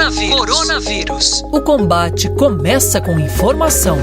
Coronavírus. O combate começa com informação.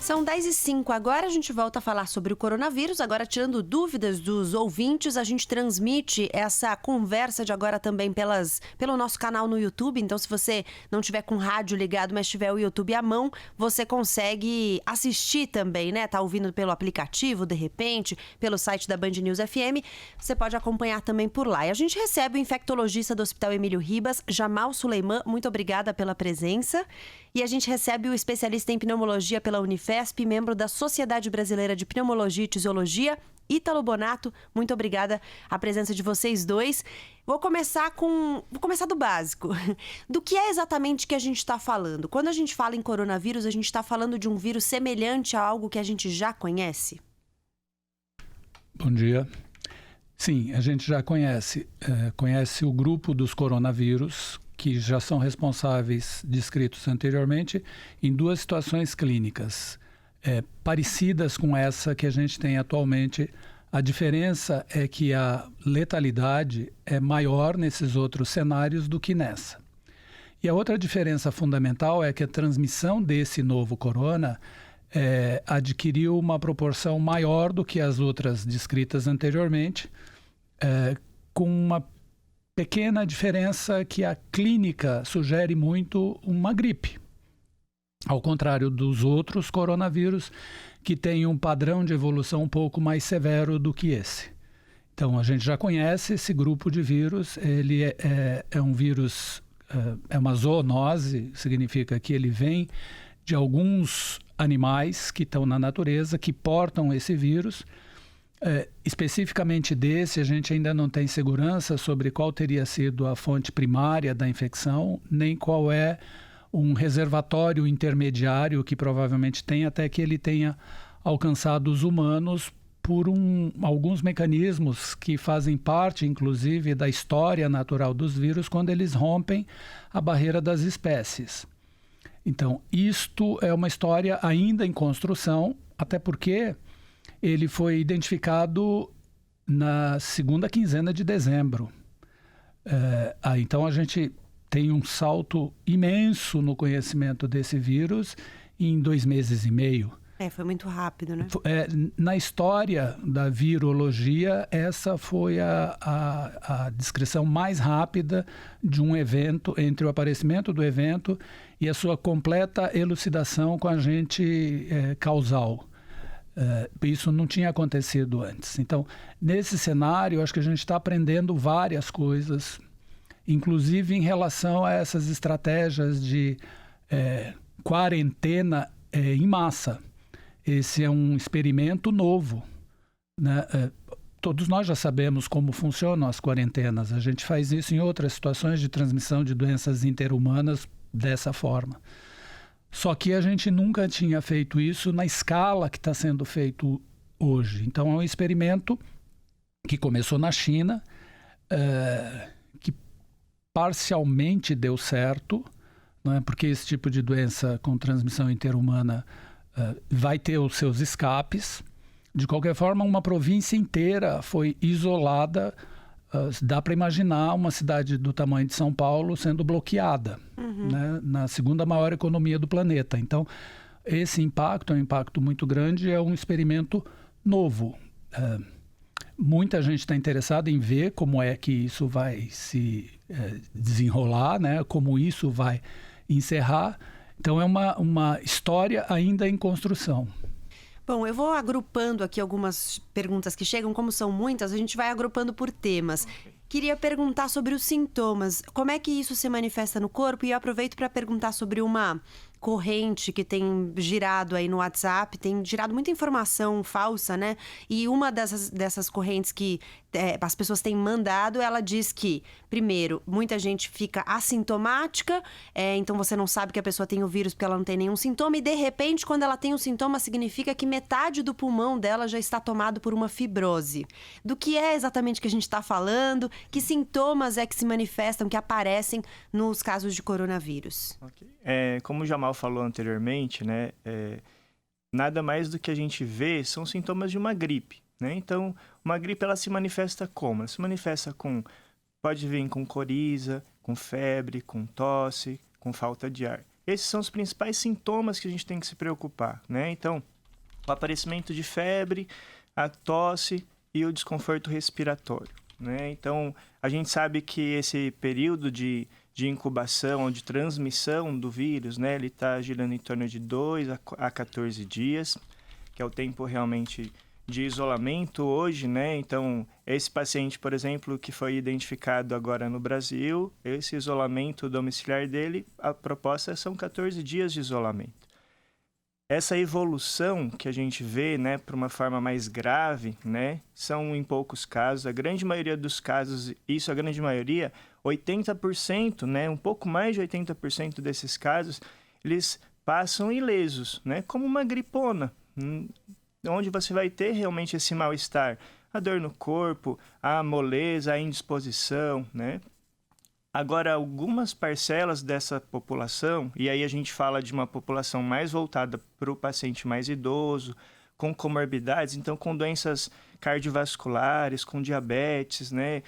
São 10h05, agora a gente volta a falar sobre o coronavírus. Agora, tirando dúvidas dos ouvintes, a gente transmite essa conversa de agora também pelo nosso canal no YouTube. Então, se você não tiver com rádio ligado, mas tiver o YouTube à mão, você consegue assistir também, né? Tá ouvindo pelo aplicativo, de repente, pelo site da Band News FM. Você pode acompanhar também por lá. E a gente recebe o infectologista do Hospital Emílio Ribas, Jamal Suleiman. Muito obrigada pela presença. E a gente recebe o especialista em pneumologia pela Unifesp, membro da Sociedade Brasileira de Pneumologia e Tisiologia, Ítalo Bonato. Muito obrigada a presença de vocês dois. Vou começar do básico. Do que é exatamente que a gente está falando? Quando a gente fala em coronavírus, a gente está falando de um vírus semelhante a algo que a gente já conhece? Bom dia. Sim, a gente já conhece o grupo dos coronavírus, que já são responsáveis, descritos anteriormente, em duas situações clínicas parecidas com essa que a gente tem atualmente. A diferença é que a letalidade é maior nesses outros cenários do que nessa. E a outra diferença fundamental é que a transmissão desse novo corona adquiriu uma proporção maior do que as outras descritas anteriormente, com uma pequena diferença que a clínica sugere muito uma gripe. Ao contrário dos outros coronavírus, que tem um padrão de evolução um pouco mais severo do que esse. Então, a gente já conhece esse grupo de vírus. Ele é um vírus, é uma zoonose, significa que ele vem de alguns animais que estão na natureza, que portam esse vírus. Especificamente desse, a gente ainda não tem segurança sobre qual teria sido a fonte primária da infecção, nem qual é um reservatório intermediário que provavelmente tem, até que ele tenha alcançado os humanos por alguns mecanismos que fazem parte, inclusive, da história natural dos vírus, quando eles rompem a barreira das espécies. Então, isto é uma história ainda em construção, até porque ele foi identificado na segunda quinzena de dezembro. Então, a gente tem um salto imenso no conhecimento desse vírus em 2 meses e meio. Foi muito rápido, né? Na história da virologia, essa foi a descrição mais rápida de um evento, entre o aparecimento do evento e a sua completa elucidação com agente causal. Isso não tinha acontecido antes. Então, nesse cenário, acho que a gente está aprendendo várias coisas, inclusive em relação a essas estratégias de quarentena em massa. Esse é um experimento novo, né? Todos nós já sabemos como funcionam as quarentenas. A gente faz isso em outras situações de transmissão de doenças interhumanas dessa forma. Só que a gente nunca tinha feito isso na escala que está sendo feito hoje. Então, é um experimento que começou na China, que parcialmente deu certo, não é? Porque esse tipo de doença com transmissão interhumana vai ter os seus escapes. De qualquer forma, uma província inteira foi isolada. Dá para imaginar uma cidade do tamanho de São Paulo sendo bloqueada, né, na segunda maior economia do planeta. Então, esse impacto é um impacto muito grande, é um experimento novo. Muita gente está interessada em ver como é que isso vai se desenrolar, né, como isso vai encerrar. Então, é uma história ainda em construção. Bom, eu vou agrupando aqui algumas perguntas que chegam, como são muitas, a gente vai agrupando por temas. Queria perguntar sobre os sintomas, como é que isso se manifesta no corpo, e eu aproveito para perguntar sobre uma corrente que tem girado aí no WhatsApp, tem girado muita informação falsa, né? E uma dessas correntes que as pessoas têm mandado, ela diz que, primeiro, muita gente fica assintomática, então você não sabe que a pessoa tem o vírus porque ela não tem nenhum sintoma, e de repente, quando ela tem um sintoma, significa que metade do pulmão dela já está tomado por uma fibrose. Do que é exatamente que a gente está falando? Que sintomas é que se manifestam, que aparecem nos casos de coronavírus? Okay. Como o Jamal falou anteriormente, né, nada mais do que a gente vê são sintomas de uma gripe. né? Então, uma gripe ela se manifesta como? Ela se manifesta pode vir com coriza, com febre, com tosse, com falta de ar. Esses são os principais sintomas que a gente tem que se preocupar, né? Então, o aparecimento de febre, a tosse e o desconforto respiratório, né? Então, a gente sabe que esse período de incubação ou de transmissão do vírus, né, ele está girando em torno de 2 a 14 dias, que é o tempo realmente de isolamento hoje, né? Então, esse paciente, por exemplo, que foi identificado agora no Brasil, esse isolamento domiciliar dele, a proposta são 14 dias de isolamento. Essa evolução que a gente vê, né, para uma forma mais grave, né, são em poucos casos. A grande maioria dos casos, a grande maioria, 80%, né, um pouco mais de 80% desses casos, eles passam ilesos, né, como uma gripona, onde você vai ter realmente esse mal-estar, a dor no corpo, a moleza, a indisposição, né. Agora, algumas parcelas dessa população, e aí a gente fala de uma população mais voltada para o paciente mais idoso, com comorbidades, então com doenças cardiovasculares, com diabetes, né,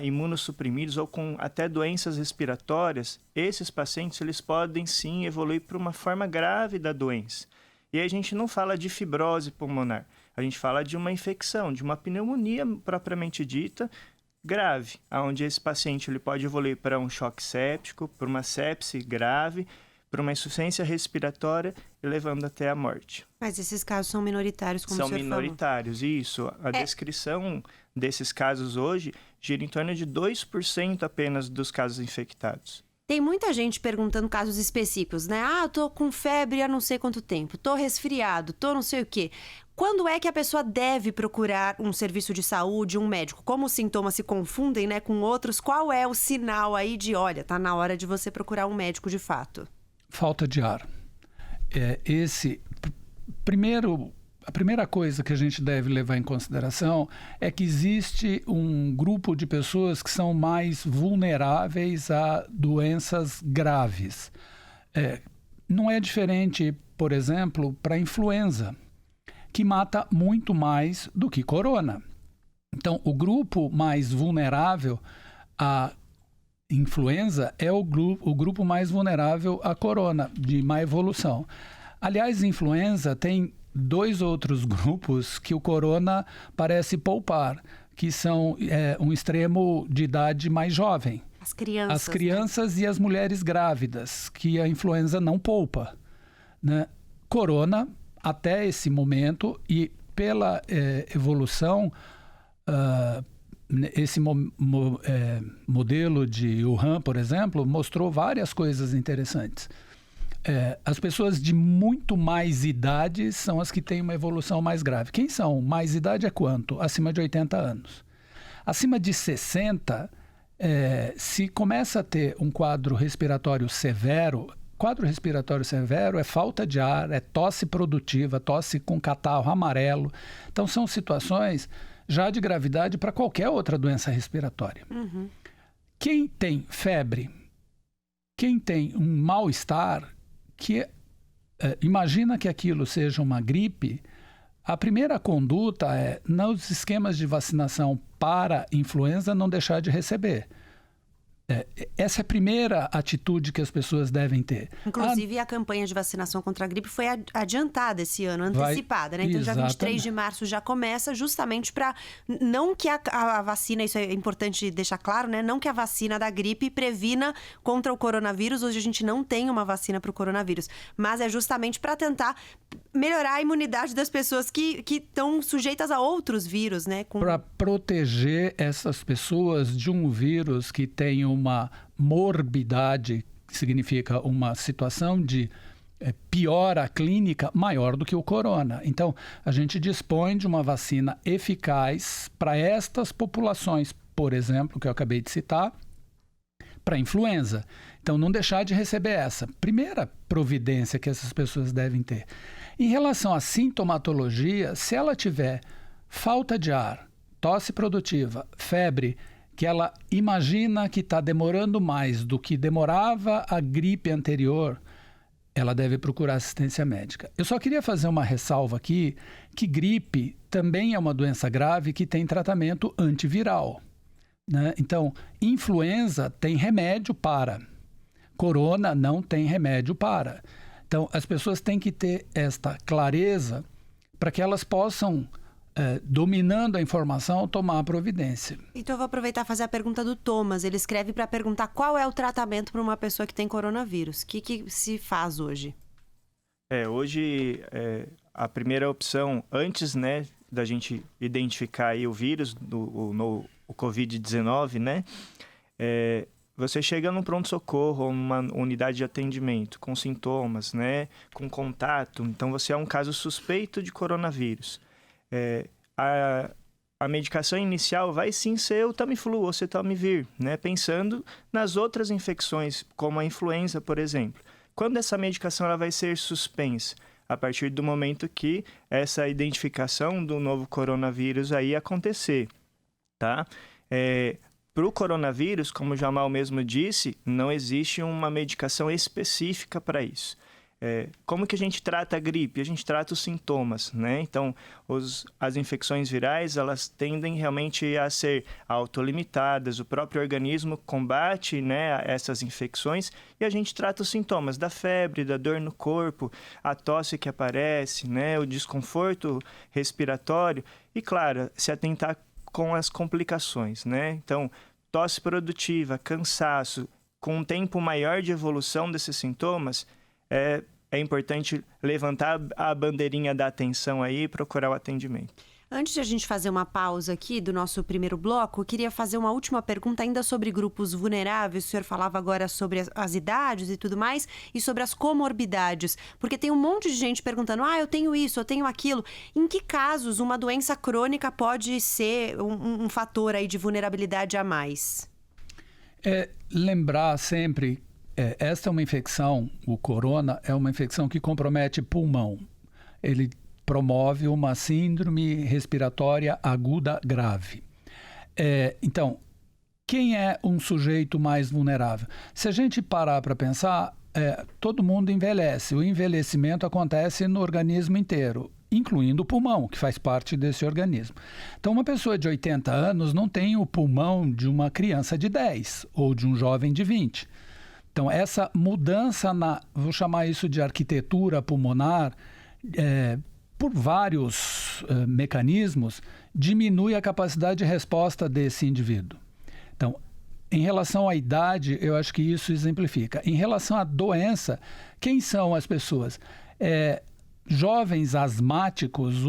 imunossuprimidos ou com até doenças respiratórias, esses pacientes eles podem sim evoluir para uma forma grave da doença. E aí a gente não fala de fibrose pulmonar, a gente fala de uma infecção, de uma pneumonia propriamente dita, grave, onde esse paciente ele pode evoluir para um choque séptico, para uma sepse grave, para uma insuficiência respiratória e levando até a morte. Mas esses casos são minoritários, como o senhor falou. São minoritários, isso. A descrição desses casos hoje gira em torno de 2% apenas dos casos infectados. Tem muita gente perguntando casos específicos, né? Eu tô com febre há não sei quanto tempo, tô resfriado, tô não sei o quê. Quando é que a pessoa deve procurar um serviço de saúde, um médico? Como os sintomas se confundem, né, com outros, qual é o sinal aí de, olha, tá na hora de você procurar um médico de fato? Falta de ar. A primeira coisa que a gente deve levar em consideração é que existe um grupo de pessoas que são mais vulneráveis a doenças graves. Não é diferente, por exemplo, para a influenza, que mata muito mais do que corona. Então, o grupo mais vulnerável à influenza é o grupo mais vulnerável à corona, de má evolução. Aliás, influenza tem 2 outros grupos que o corona parece poupar, que são um extremo de idade mais jovem. As crianças. As crianças, né? E as mulheres grávidas, que a influenza não poupa, né? Corona, até esse momento, e pela evolução, esse modelo de Wuhan, por exemplo, mostrou várias coisas interessantes. As pessoas de muito mais idade são as que têm uma evolução mais grave. Quem são? Mais idade é quanto? Acima de 80 anos. Acima de 60, se começa a ter um quadro respiratório severo, quadro respiratório severo é falta de ar, é tosse produtiva, tosse com catarro amarelo. Então, são situações já de gravidade para qualquer outra doença respiratória. Uhum. Quem tem febre, quem tem um mal-estar, imagina que aquilo seja uma gripe, a primeira conduta é, nos esquemas de vacinação para influenza, não deixar de receber. Essa é a primeira atitude que as pessoas devem ter. Inclusive, a campanha de vacinação contra a gripe foi adiantada esse ano, antecipada, né? Então, Exatamente. dia 23 de março já começa, justamente para não que a vacina, isso é importante deixar claro, né? Não que a vacina da gripe previna contra o coronavírus. Hoje a gente não tem uma vacina para o coronavírus, mas é justamente para tentar melhorar a imunidade das pessoas que estão sujeitas a outros vírus, né? Para proteger essas pessoas de um vírus que tem uma morbidade, que significa uma situação de piora clínica maior do que o corona. Então, a gente dispõe de uma vacina eficaz para estas populações, por exemplo, que eu acabei de citar, para influenza. Então, não deixar de receber essa primeira providência que essas pessoas devem ter. Em relação à sintomatologia, se ela tiver falta de ar, tosse produtiva, febre, que ela imagina que está demorando mais do que demorava a gripe anterior, ela deve procurar assistência médica. Eu só queria fazer uma ressalva aqui, que gripe também é uma doença grave que tem tratamento antiviral, né? Então, influenza tem remédio para, corona não tem remédio para. Então, as pessoas têm que ter esta clareza para que elas possam, dominando a informação, tomar a providência. Então eu vou aproveitar e fazer a pergunta do Thomas. Ele escreve para perguntar qual é o tratamento para uma pessoa que tem coronavírus. O que se faz hoje? Hoje, a primeira opção, antes, né, da gente identificar aí o vírus, o Covid-19, né, você chega num pronto-socorro ou numa unidade de atendimento com sintomas, né, com contato, então você é um caso suspeito de coronavírus. A medicação inicial vai sim ser o Tamiflu ou Cetamivir, né, pensando nas outras infecções, como a influenza, por exemplo. Quando essa medicação ela vai ser suspensa? A partir do momento que essa identificação do novo coronavírus aí acontecer, tá? Para o coronavírus, como o Jamal mesmo disse, não existe uma medicação específica para isso. Como que a gente trata a gripe? A gente trata os sintomas, né? Então, as infecções virais, elas tendem realmente a ser autolimitadas, o próprio organismo combate, né, essas infecções e a gente trata os sintomas da febre, da dor no corpo, a tosse que aparece, né, o desconforto respiratório e, claro, se atentar com as complicações, né? Então, tosse produtiva, cansaço, com um tempo maior de evolução desses sintomas, é importante levantar a bandeirinha da atenção aí e procurar o atendimento. Antes de a gente fazer uma pausa aqui do nosso primeiro bloco, eu queria fazer uma última pergunta ainda sobre grupos vulneráveis. O senhor falava agora sobre as idades e tudo mais, e sobre as comorbidades. Porque tem um monte de gente perguntando, eu tenho isso, eu tenho aquilo. Em que casos uma doença crônica pode ser um fator aí de vulnerabilidade a mais? Lembrar sempre, esta é uma infecção, o corona é uma infecção que compromete pulmão. Ele promove uma síndrome respiratória aguda grave. Então, quem é um sujeito mais vulnerável? Se a gente parar para pensar, todo mundo envelhece. O envelhecimento acontece no organismo inteiro, incluindo o pulmão, que faz parte desse organismo. Então, uma pessoa de 80 anos não tem o pulmão de uma criança de 10 ou de um jovem de 20. Então, essa mudança vou chamar isso de arquitetura pulmonar, por vários mecanismos, diminui a capacidade de resposta desse indivíduo. Então, em relação à idade, eu acho que isso exemplifica. Em relação à doença, quem são as pessoas? Jovens asmáticos,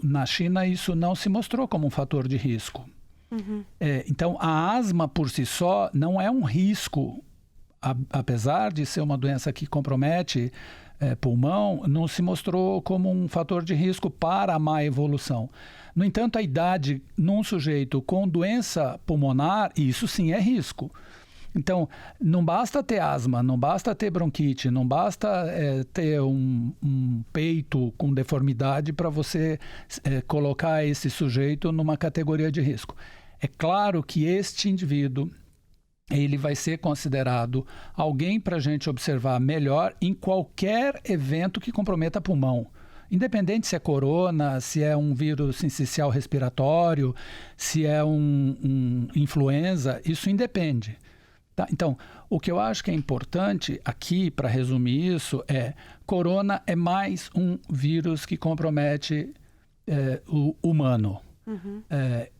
na China isso não se mostrou como um fator de risco. Uhum. Então, a asma por si só não é um risco, apesar de ser uma doença que compromete pulmão, não se mostrou como um fator de risco para a má evolução. No entanto, a idade num sujeito com doença pulmonar, isso sim é risco. Então, não basta ter asma, não basta ter bronquite, não basta ter um peito com deformidade para você colocar esse sujeito numa categoria de risco. É claro que este indivíduo ele vai ser considerado alguém para a gente observar melhor em qualquer evento que comprometa pulmão. Independente se é corona, se é um vírus sincicial respiratório, se é um influenza, isso independe. Tá? Então, o que eu acho que é importante aqui, para resumir isso, corona é mais um vírus que compromete o humano. Uhum.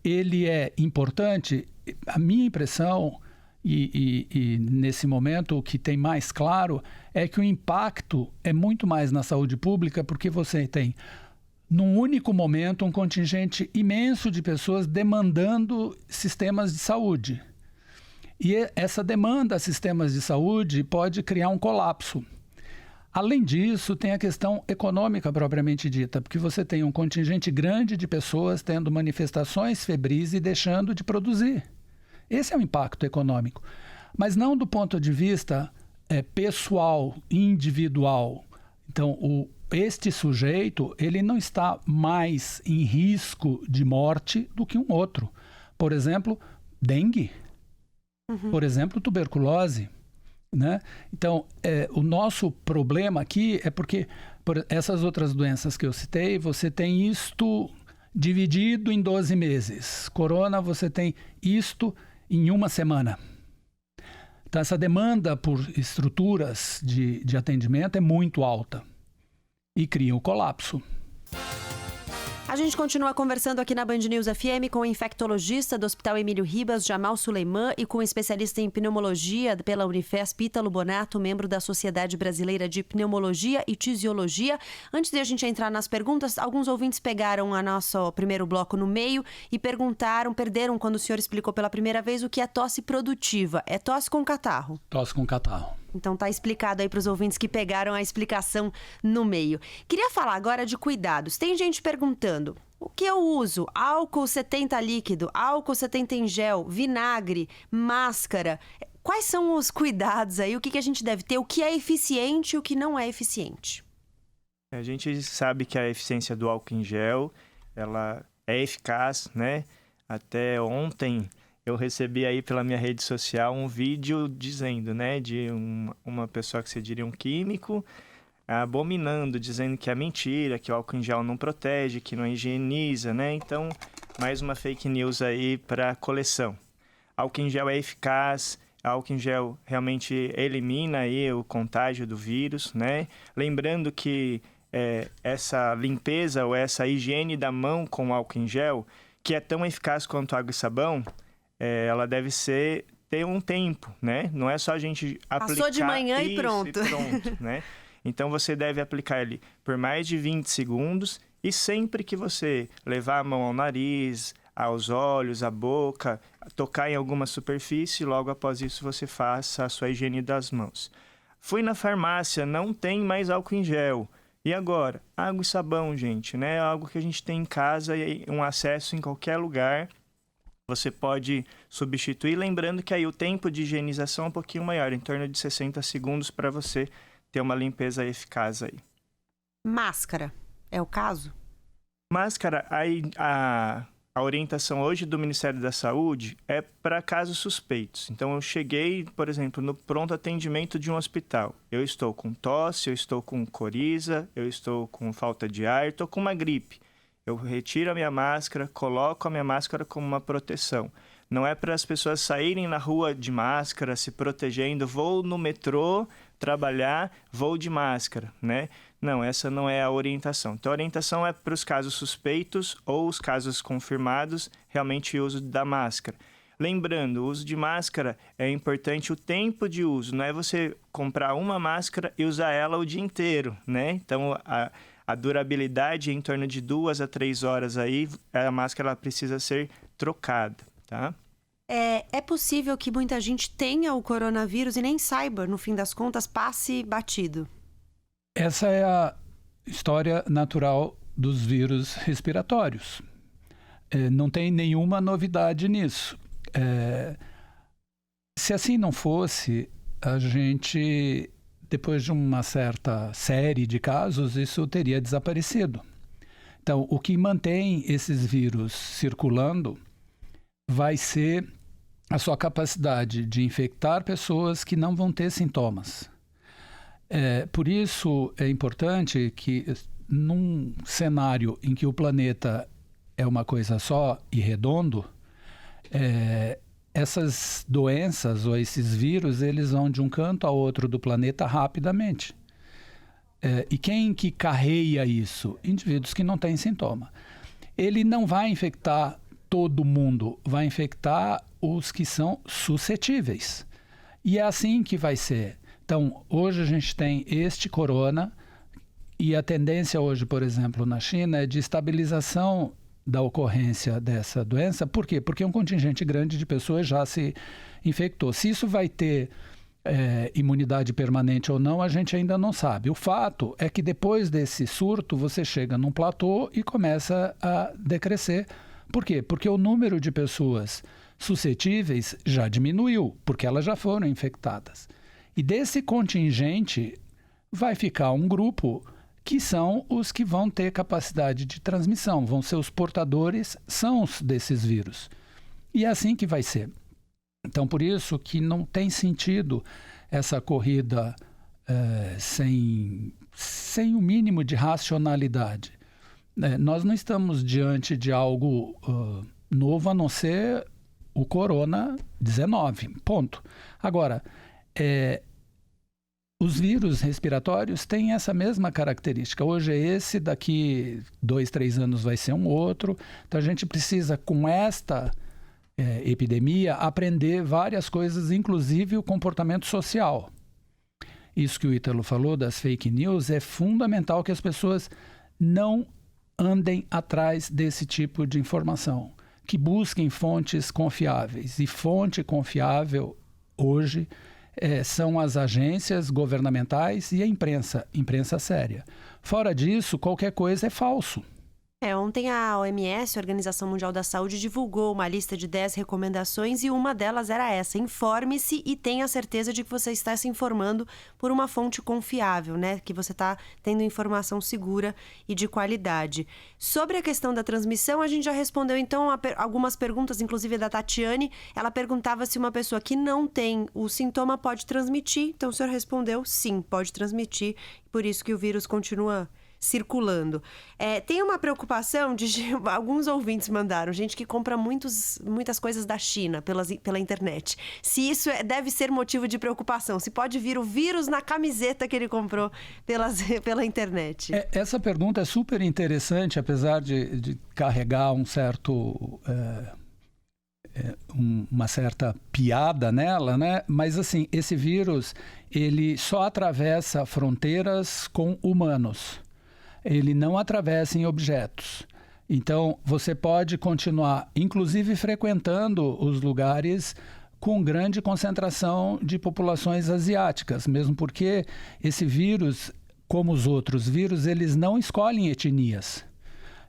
Ele é importante, a minha impressão, e nesse momento o que tem mais claro é que o impacto é muito mais na saúde pública, porque você tem, num único momento, um contingente imenso de pessoas demandando sistemas de saúde. E essa demanda a sistemas de saúde pode criar um colapso. Além disso, tem a questão econômica propriamente dita, porque você tem um contingente grande de pessoas tendo manifestações febris e deixando de produzir. Esse é o impacto econômico, mas não do ponto de vista pessoal, individual. Então, este sujeito ele não está mais em risco de morte do que um outro. Por exemplo, dengue. Por exemplo, tuberculose. né? Então, o nosso problema aqui é porque, por essas outras doenças que eu citei, você tem isto dividido em 12 meses. Corona, você tem isto em uma semana. Então, essa demanda por estruturas de atendimento é muito alta e cria um colapso. A gente continua conversando aqui na Band News FM com o infectologista do Hospital Emílio Ribas, Jamal Suleiman, e com o especialista em pneumologia pela Unifesp, Ítalo Bonato, membro da Sociedade Brasileira de Pneumologia e Tisiologia. Antes de a gente entrar nas perguntas, alguns ouvintes pegaram o nosso primeiro bloco no meio e perderam quando o senhor explicou pela primeira vez o que é tosse produtiva. É tosse com catarro? Tosse com catarro. Então tá explicado aí para os ouvintes que pegaram a explicação no meio. Queria falar agora de cuidados. Tem gente perguntando: o que eu uso? Álcool 70 líquido, álcool 70 em gel, vinagre, máscara. Quais são os cuidados aí? O que a gente deve ter? O que é eficiente e o que não é eficiente? A gente sabe que a eficiência do álcool em gel, ela é eficaz, né? Até ontem eu recebi aí pela minha rede social um vídeo dizendo, né, de uma pessoa que se diria um químico, abominando, dizendo que é mentira, que o álcool em gel não protege, que não higieniza, né? Então, mais uma fake news aí para a coleção. Álcool em gel é eficaz, álcool em gel realmente elimina aí o contágio do vírus, né? Lembrando que essa limpeza ou essa higiene da mão com álcool em gel, que é tão eficaz quanto água e sabão, ela deve ter um tempo, né? Não é só a gente aplicar... Passou de manhã e pronto. Né? Então, você deve aplicar ele por mais de 20 segundos e sempre que você levar a mão ao nariz, aos olhos, à boca, tocar em alguma superfície, logo após isso você faça a sua higiene das mãos. Fui na farmácia, não tem mais álcool em gel. E agora? Água e sabão, gente, né? Algo que a gente tem em casa e um acesso em qualquer lugar. Você pode substituir, lembrando que aí o tempo de higienização é um pouquinho maior, em torno de 60 segundos para você ter uma limpeza eficaz aí. Máscara, é o caso? Máscara, aí a orientação hoje do Ministério da Saúde é para casos suspeitos. Então, eu cheguei, por exemplo, no pronto atendimento de um hospital. Eu estou com tosse, eu estou com coriza, eu estou com falta de ar, estou com uma gripe. Eu retiro a minha máscara, coloco a minha máscara como uma proteção. Não é para as pessoas saírem na rua de máscara, se protegendo, vou no metrô trabalhar, vou de máscara, né? Não, essa não é a orientação. Então, a orientação é para os casos suspeitos ou os casos confirmados, realmente o uso da máscara. Lembrando, o uso de máscara é importante o tempo de uso, não é você comprar uma máscara e usar ela o dia inteiro, né? Então, a durabilidade é em torno de 2 a 3 horas aí, a máscara ela precisa ser trocada, tá? É possível que muita gente tenha o coronavírus e nem saiba, no fim das contas, passe batido. Essa é a história natural dos vírus respiratórios. Não tem nenhuma novidade nisso. Se assim não fosse, a gente, depois de uma certa série de casos, isso teria desaparecido. Então, o que mantém esses vírus circulando vai ser a sua capacidade de infectar pessoas que não vão ter sintomas. Por isso é importante que, num cenário em que o planeta é uma coisa só e redondo, essas doenças ou esses vírus, eles vão de um canto ao outro do planeta rapidamente. E quem que carreia isso? Indivíduos que não têm sintoma. Ele não vai infectar todo mundo, vai infectar os que são suscetíveis. E é assim que vai ser. Então, hoje a gente tem este corona e a tendência hoje, por exemplo, na China, é de estabilização da ocorrência dessa doença. Por quê? Porque um contingente grande de pessoas já se infectou. Se isso vai ter imunidade permanente ou não, a gente ainda não sabe. O fato é que depois desse surto, você chega num platô e começa a decrescer. Por quê? Porque o número de pessoas suscetíveis já diminuiu, porque elas já foram infectadas. E desse contingente vai ficar um grupo que são os que vão ter capacidade de transmissão, vão ser os portadores sãos desses vírus. E é assim que vai ser. Então, por isso que não tem sentido essa corrida sem o mínimo de racionalidade. Nós não estamos diante de algo novo a não ser o Corona-19, ponto. Agora, os vírus respiratórios têm essa mesma característica. Hoje é esse, daqui 2, 3 anos vai ser um outro. Então a gente precisa, com esta epidemia, aprender várias coisas, inclusive o comportamento social. Isso que o Ítalo falou das fake news, é fundamental que as pessoas não andem atrás desse tipo de informação, que busquem fontes confiáveis. E fonte confiável hoje são as agências governamentais e a imprensa séria. Fora disso, qualquer coisa é falso. Ontem a OMS, a Organização Mundial da Saúde, divulgou uma lista de 10 recomendações e uma delas era essa: informe-se e tenha certeza de que você está se informando por uma fonte confiável, né? Que você está tendo informação segura e de qualidade. Sobre a questão da transmissão, a gente já respondeu então algumas perguntas, inclusive da Tatiane. Ela perguntava se uma pessoa que não tem o sintoma pode transmitir. Então o senhor respondeu sim, pode transmitir. Por isso que o vírus continua circulando. Tem uma preocupação alguns ouvintes mandaram, gente que compra muitas coisas da China pela internet. Se isso deve ser motivo de preocupação, se pode vir o vírus na camiseta que ele comprou pela internet. Essa pergunta é super interessante, apesar de carregar um certo uma certa piada nela, né? Mas assim, esse vírus ele só atravessa fronteiras com humanos. Ele não atravessa em objetos. Então, você pode continuar, inclusive, frequentando os lugares com grande concentração de populações asiáticas, mesmo porque esse vírus, como os outros vírus, eles não escolhem etnias.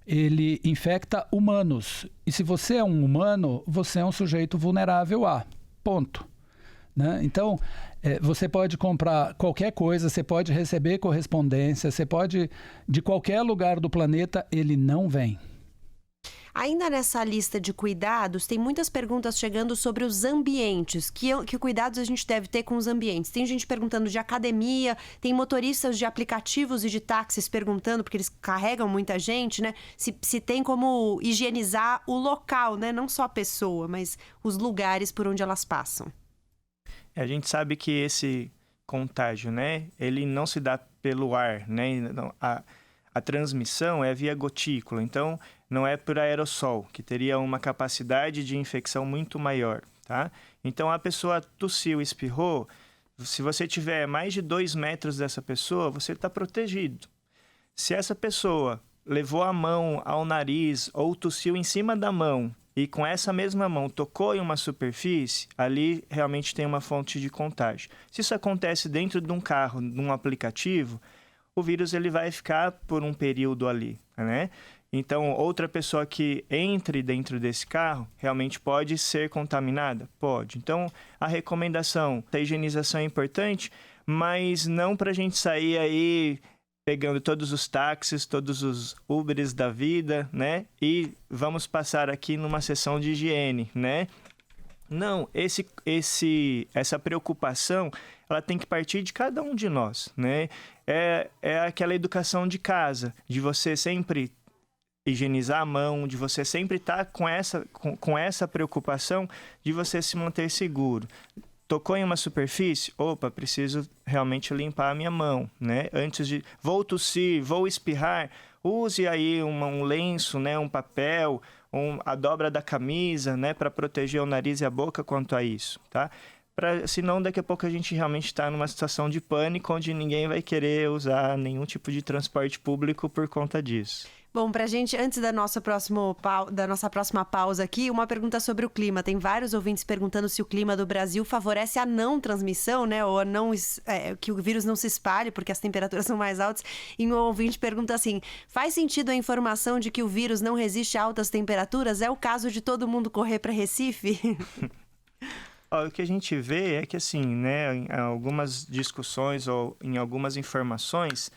Ele infecta humanos. E se você é um humano, você é um sujeito vulnerável a. Ponto. Né? Então, você pode comprar qualquer coisa, você pode receber correspondência, você pode, de qualquer lugar do planeta, ele não vem. Ainda nessa lista de cuidados, tem muitas perguntas chegando sobre os ambientes. Que cuidados a gente deve ter com os ambientes? Tem gente perguntando de academia, tem motoristas de aplicativos e de táxis perguntando, porque eles carregam muita gente, né? Se tem como higienizar o local, né? Não só a pessoa, mas os lugares por onde elas passam. A gente sabe que esse contágio, né, ele não se dá pelo ar, né? A transmissão é via gotícula, então não é por aerossol, que teria uma capacidade de infecção muito maior, tá? Então a pessoa tossiu, espirrou, se você tiver mais de 2 metros dessa pessoa, você está protegido. Se essa pessoa levou a mão ao nariz ou tossiu em cima da mão, e com essa mesma mão tocou em uma superfície, ali realmente tem uma fonte de contágio. Se isso acontece dentro de um carro, de um aplicativo, o vírus ele vai ficar por um período ali, né? Então, outra pessoa que entre dentro desse carro realmente pode ser contaminada? Pode. Então, a recomendação da higienização é importante, mas não para a gente sair aí pegando todos os táxis, todos os Ubers da vida, né? E vamos passar aqui numa sessão de higiene, né? Não, essa preocupação, ela tem que partir de cada um de nós, né? É aquela educação de casa, de você sempre higienizar a mão, de você sempre estar com essa preocupação de você se manter seguro. Tocou em uma superfície? Opa, preciso realmente limpar a minha mão, né? Antes de... Vou tossir, vou espirrar, use aí um lenço, né? Um papel, a dobra da camisa, né? Para proteger o nariz e a boca quanto a isso, tá? Senão, daqui a pouco a gente realmente está numa situação de pânico, onde ninguém vai querer usar nenhum tipo de transporte público por conta disso. Bom, pra gente, antes da nossa próxima pausa aqui, uma pergunta sobre o clima. Tem vários ouvintes perguntando se o clima do Brasil favorece a não transmissão, né? Ou que o vírus não se espalhe, porque as temperaturas são mais altas. E um ouvinte pergunta assim: faz sentido a informação de que o vírus não resiste a altas temperaturas? É o caso de todo mundo correr para Recife? O que a gente vê é que, assim, né, em algumas discussões ou em algumas informações,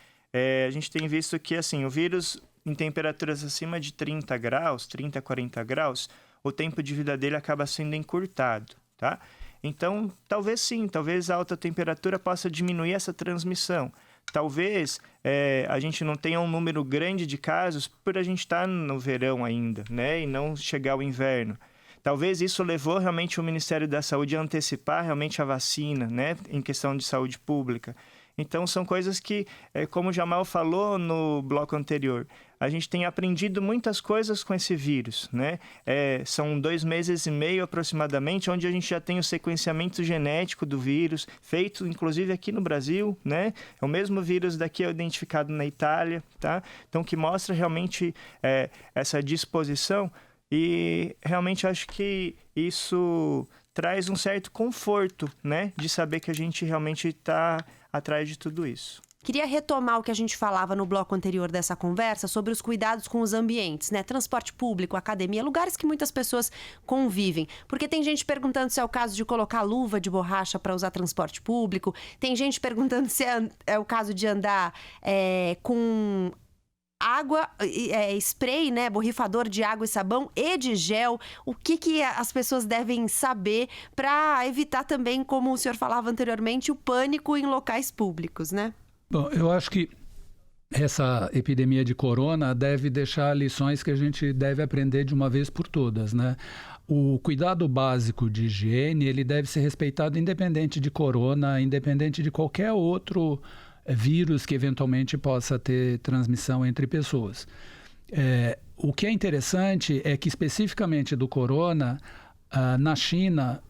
a gente tem visto que, assim, o vírus, em temperaturas acima de 30 graus, 30 a 40 graus, o tempo de vida dele acaba sendo encurtado, tá? Então, talvez sim, talvez a alta temperatura possa diminuir essa transmissão. Talvez a gente não tenha um número grande de casos por a gente estar no verão ainda, né? E não chegar ao inverno. Talvez isso levou realmente o Ministério da Saúde a antecipar realmente a vacina, né? Em questão de saúde pública. Então, são coisas que, como o Jamal falou no bloco anterior, a gente tem aprendido muitas coisas com esse vírus, né? São 2 meses e meio aproximadamente, onde a gente já tem o sequenciamento genético do vírus, feito inclusive aqui no Brasil, né? O mesmo vírus daqui é identificado na Itália, tá? Então, que mostra realmente essa disposição e realmente acho que isso traz um certo conforto, né? De saber que a gente realmente está atrás de tudo isso. Queria retomar o que a gente falava no bloco anterior dessa conversa sobre os cuidados com os ambientes, né? Transporte público, academia, lugares que muitas pessoas convivem. Porque tem gente perguntando se é o caso de colocar luva de borracha para usar transporte público. Tem gente perguntando se é o caso de andar com água, spray, né? Borrifador de água e sabão e de gel. O que as pessoas devem saber para evitar também, como o senhor falava anteriormente, o pânico em locais públicos, né? Bom, eu acho que essa epidemia de corona deve deixar lições que a gente deve aprender de uma vez por todas, né? O cuidado básico de higiene, ele deve ser respeitado independente de corona, independente de qualquer outro vírus que eventualmente possa ter transmissão entre pessoas. O que é interessante é que especificamente do corona, na China,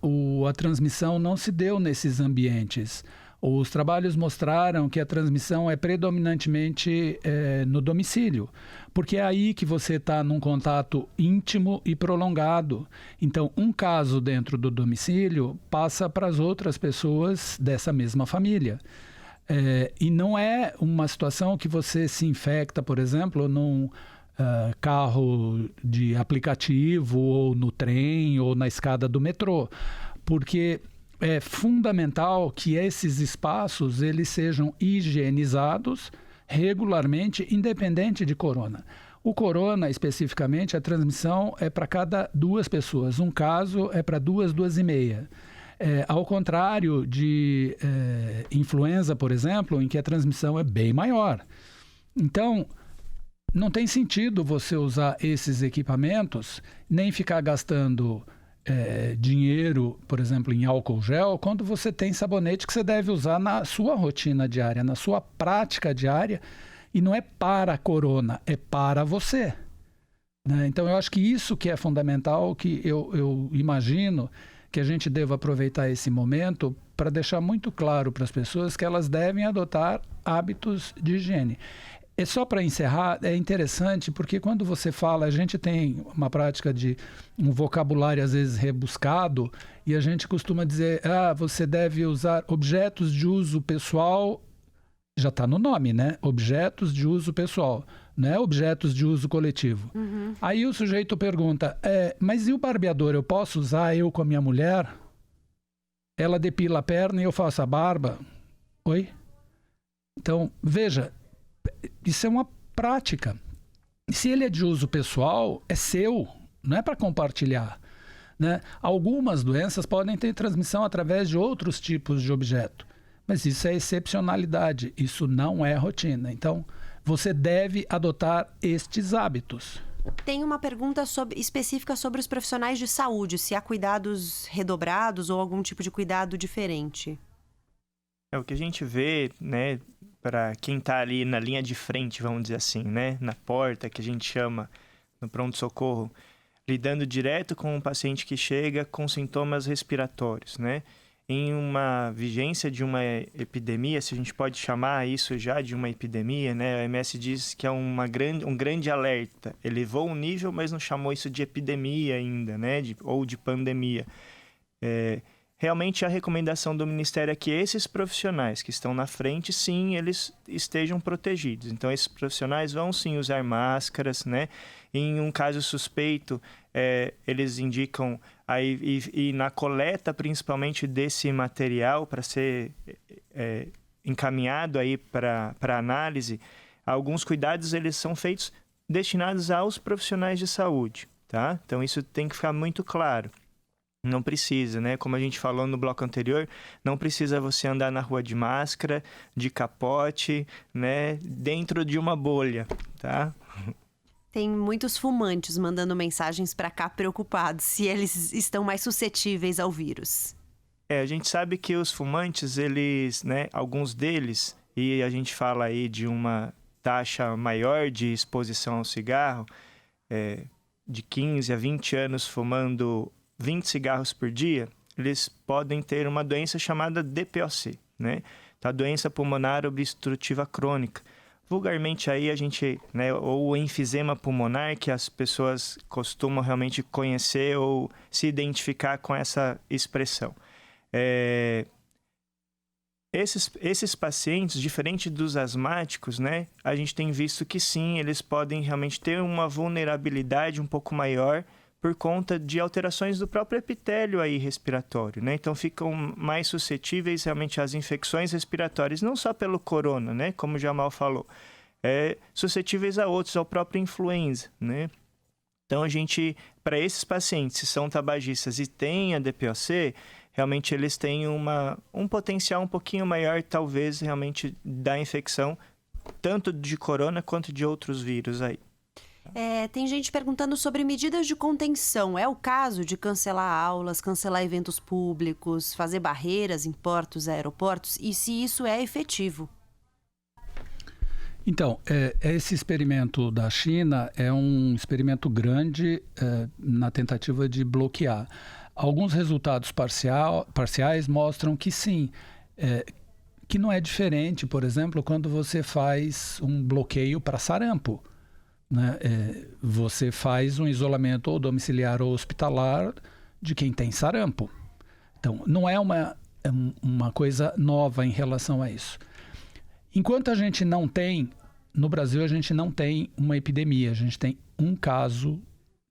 a transmissão não se deu nesses ambientes. Os trabalhos mostraram que a transmissão é predominantemente no domicílio, porque é aí que você está num contato íntimo e prolongado. Então, um caso dentro do domicílio passa para as outras pessoas dessa mesma família. E não é uma situação que você se infecta, por exemplo, num carro de aplicativo, ou no trem, ou na escada do metrô, porque é fundamental que esses espaços eles sejam higienizados regularmente, independente de corona. O corona, especificamente, a transmissão é para cada 2 pessoas. Um caso é para 2, 2,5. Ao contrário de influenza, por exemplo, em que a transmissão é bem maior. Então, não tem sentido você usar esses equipamentos, nem ficar gastando dinheiro, por exemplo, em álcool gel, quando você tem sabonete que você deve usar na sua rotina diária, na sua prática diária, e não é para a corona, é para você. Né? Então, eu acho que isso que é fundamental, que eu imagino que a gente deva aproveitar esse momento para deixar muito claro para as pessoas que elas devem adotar hábitos de higiene. E só para encerrar, é interessante porque quando você fala, a gente tem uma prática de um vocabulário às vezes rebuscado e a gente costuma dizer, você deve usar objetos de uso pessoal, já está no nome, né? Objetos de uso pessoal, não é objetos de uso coletivo. Uhum. Aí o sujeito pergunta, mas e o barbeador, eu posso usar eu com a minha mulher? Ela depila a perna e eu faço a barba? Oi? Então, veja, isso é uma prática. Se ele é de uso pessoal, é seu, não é para compartilhar. Né? Algumas doenças podem ter transmissão através de outros tipos de objeto, mas isso é excepcionalidade, isso não é rotina. Então, você deve adotar estes hábitos. Tem uma pergunta específica sobre os profissionais de saúde, se há cuidados redobrados ou algum tipo de cuidado diferente. O que a gente vê, né, para quem está ali na linha de frente, vamos dizer assim, né, na porta, que a gente chama no pronto-socorro, lidando direto com um paciente que chega com sintomas respiratórios, né? Em uma vigência de uma epidemia, se a gente pode chamar isso já de uma epidemia, né? A OMS diz que é um grande alerta. Elevou o nível, mas não chamou isso de epidemia ainda, né? Ou de pandemia. Realmente a recomendação do Ministério é que esses profissionais que estão na frente, sim, eles estejam protegidos. Então, esses profissionais vão sim usar máscaras, né? Em um caso suspeito, eles indicam e na coleta principalmente desse material para ser encaminhado aí para análise, alguns cuidados eles são feitos destinados aos profissionais de saúde, tá? Então, isso tem que ficar muito claro. Não precisa, né? Como a gente falou no bloco anterior, não precisa você andar na rua de máscara, de capote, né? Dentro de uma bolha, tá? Tem muitos fumantes mandando mensagens para cá preocupados se eles estão mais suscetíveis ao vírus. A gente sabe que os fumantes, eles, né? Alguns deles, e a gente fala aí de uma taxa maior de exposição ao cigarro, de 15 a 20 anos fumando 20 cigarros por dia, eles podem ter uma doença chamada DPOC, né? Então, a doença pulmonar obstrutiva crônica. Vulgarmente aí a gente, né, ou o enfisema pulmonar, que as pessoas costumam realmente conhecer ou se identificar com essa expressão. Esses pacientes, diferente dos asmáticos, né, a gente tem visto que sim, eles podem realmente ter uma vulnerabilidade um pouco maior por conta de alterações do próprio epitélio aí respiratório, né? Então ficam mais suscetíveis realmente às infecções respiratórias, não só pelo corona, né? Como o Jamal falou, suscetíveis a outros, ao próprio influenza, né? Então a gente, para esses pacientes, se são tabagistas e têm a DPOC, realmente eles têm um potencial um pouquinho maior, talvez, realmente, da infecção, tanto de corona quanto de outros vírus aí. Tem gente perguntando sobre medidas de contenção. É o caso de cancelar aulas, cancelar eventos públicos, fazer barreiras em portos, aeroportos? E se isso é efetivo? Então, esse experimento da China é um experimento grande na tentativa de bloquear. Alguns resultados parciais mostram que sim, que não é diferente, por exemplo, quando você faz um bloqueio para sarampo. Né? Você faz um isolamento ou domiciliar ou hospitalar de quem tem sarampo. Então, não é uma coisa nova em relação a isso. Enquanto a gente não tem, no Brasil a gente não tem uma epidemia, a gente tem um caso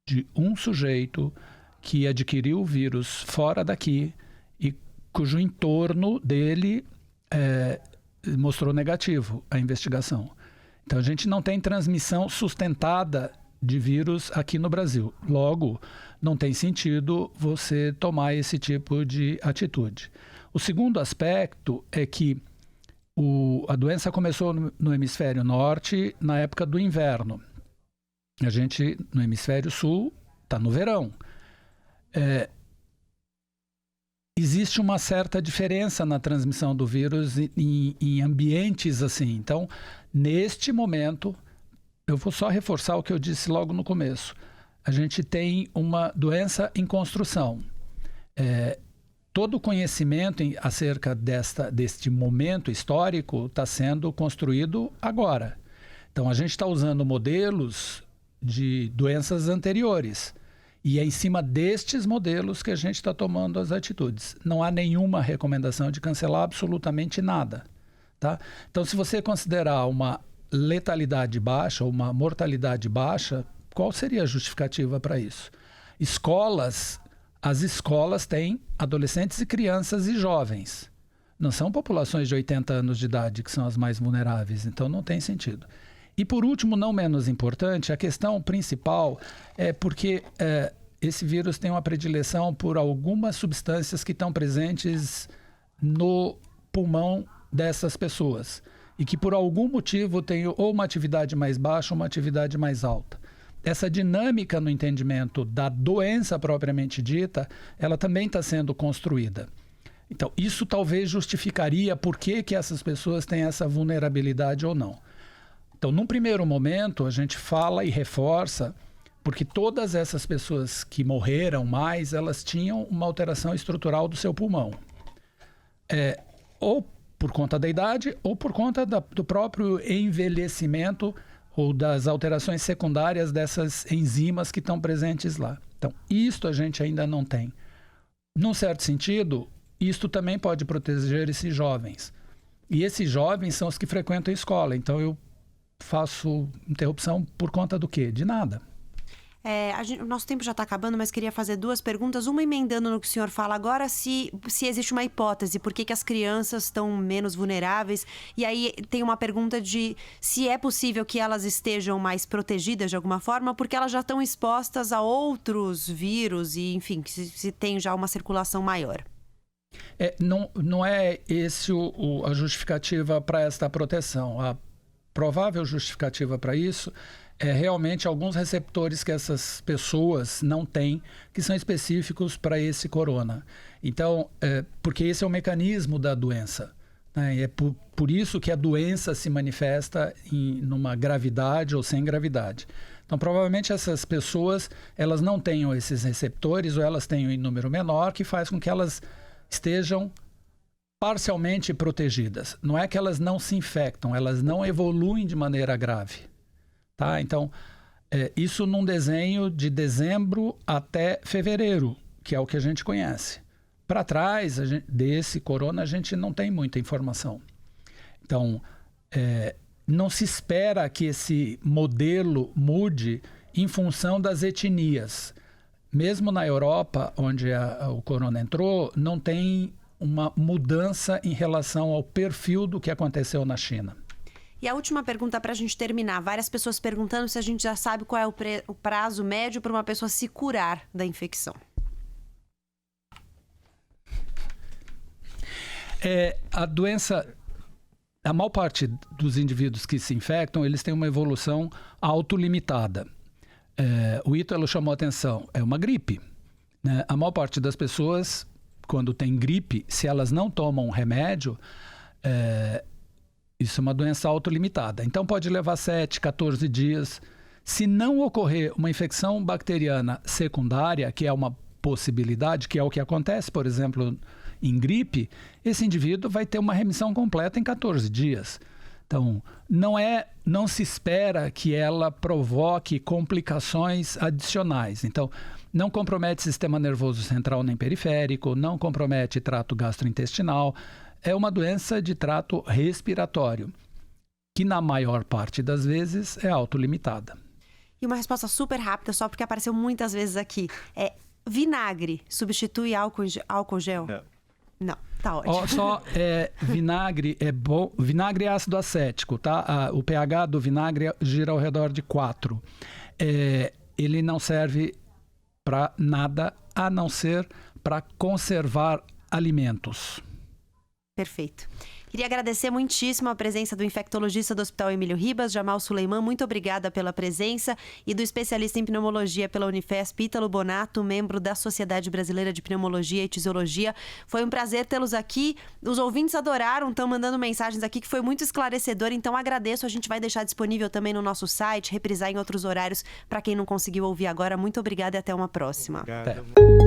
de um sujeito que adquiriu o vírus fora daqui e cujo entorno dele mostrou negativo a investigação. Então, a gente não tem transmissão sustentada de vírus aqui no Brasil. Logo, não tem sentido você tomar esse tipo de atitude. O segundo aspecto é que a doença começou no hemisfério norte na época do inverno. A gente, no hemisfério sul, está no verão. Existe uma certa diferença na transmissão do vírus em ambientes assim. Então, neste momento, eu vou só reforçar o que eu disse logo no começo. A gente tem uma doença em construção. Todo o conhecimento acerca deste momento histórico está sendo construído agora. Então, a gente está usando modelos de doenças anteriores. E é em cima destes modelos que a gente está tomando as atitudes. Não há nenhuma recomendação de cancelar absolutamente nada. Tá? Então, se você considerar uma letalidade baixa ou uma mortalidade baixa, qual seria a justificativa para isso? As escolas têm adolescentes e crianças e jovens. Não são populações de 80 anos de idade que são as mais vulneráveis, então não tem sentido. E por último, não menos importante, a questão principal é porque esse vírus tem uma predileção por algumas substâncias que estão presentes no pulmão dessas pessoas e que por algum motivo têm ou uma atividade mais baixa ou uma atividade mais alta. Essa dinâmica no entendimento da doença propriamente dita, ela também está sendo construída. Então, isso talvez justificaria por que essas pessoas têm essa vulnerabilidade ou não. Então, num primeiro momento, a gente fala e reforça, porque todas essas pessoas que morreram mais, elas tinham uma alteração estrutural do seu pulmão. Ou por conta da idade, ou por conta do próprio envelhecimento ou das alterações secundárias dessas enzimas que estão presentes lá. Então, isto a gente ainda não tem. Num certo sentido, isto também pode proteger esses jovens. E esses jovens são os que frequentam a escola. Então, eu faço interrupção por conta do quê? De nada. O nosso tempo já está acabando, mas queria fazer 2 perguntas. Uma emendando no que o senhor fala agora, se existe uma hipótese, por que as crianças estão menos vulneráveis? E aí tem uma pergunta de se é possível que elas estejam mais protegidas de alguma forma, porque elas já estão expostas a outros vírus e, enfim, se tem já uma circulação maior. Não é esse a justificativa para esta proteção. A provável justificativa para isso é realmente alguns receptores que essas pessoas não têm, que são específicos para esse corona. Então, porque esse é o mecanismo da doença, né? E é por isso que a doença se manifesta numa gravidade ou sem gravidade. Então, provavelmente essas pessoas, elas não tenham esses receptores, ou elas tenham em número menor, que faz com que elas estejam parcialmente protegidas. Não é que elas não se infectam, elas não evoluem de maneira grave. Tá? Então, isso num desenho de dezembro até fevereiro, que é o que a gente conhece. Para trás desse corona, a gente não tem muita informação. Então, não se espera que esse modelo mude em função das etnias. Mesmo na Europa, onde o corona entrou, não tem uma mudança em relação ao perfil do que aconteceu na China. E a última pergunta para a gente terminar. Várias pessoas perguntando se a gente já sabe qual é o prazo médio para uma pessoa se curar da infecção. A doença, a maior parte dos indivíduos que se infectam, eles têm uma evolução autolimitada. O Ítalo chamou a atenção, é uma gripe, né? A maior parte das pessoas, quando tem gripe, se elas não tomam um remédio, isso é uma doença autolimitada. Então pode levar 7, 14 dias. Se não ocorrer uma infecção bacteriana secundária, que é uma possibilidade, que é o que acontece, por exemplo, em gripe, esse indivíduo vai ter uma remissão completa em 14 dias. Então, não se espera que ela provoque complicações adicionais. Então, não compromete sistema nervoso central nem periférico, não compromete trato gastrointestinal. É uma doença de trato respiratório, que na maior parte das vezes é autolimitada. E uma resposta super rápida, só porque apareceu muitas vezes aqui. Vinagre substitui álcool gel? Não, tá ótimo. Vinagre é bom. Vinagre é ácido acético, tá? O pH do vinagre gira ao redor de 4. Ele não serve para nada a não ser para conservar alimentos. Perfeito. Queria agradecer muitíssimo a presença do infectologista do Hospital Emílio Ribas, Jamal Suleiman, muito obrigada pela presença, e do especialista em pneumologia pela Unifesp, Ítalo Bonato, membro da Sociedade Brasileira de Pneumologia e Tisiologia. Foi um prazer tê-los aqui. Os ouvintes adoraram, estão mandando mensagens aqui, que foi muito esclarecedor, então agradeço. A gente vai deixar disponível também no nosso site, reprisar em outros horários para quem não conseguiu ouvir agora. Muito obrigada e até uma próxima. Obrigado.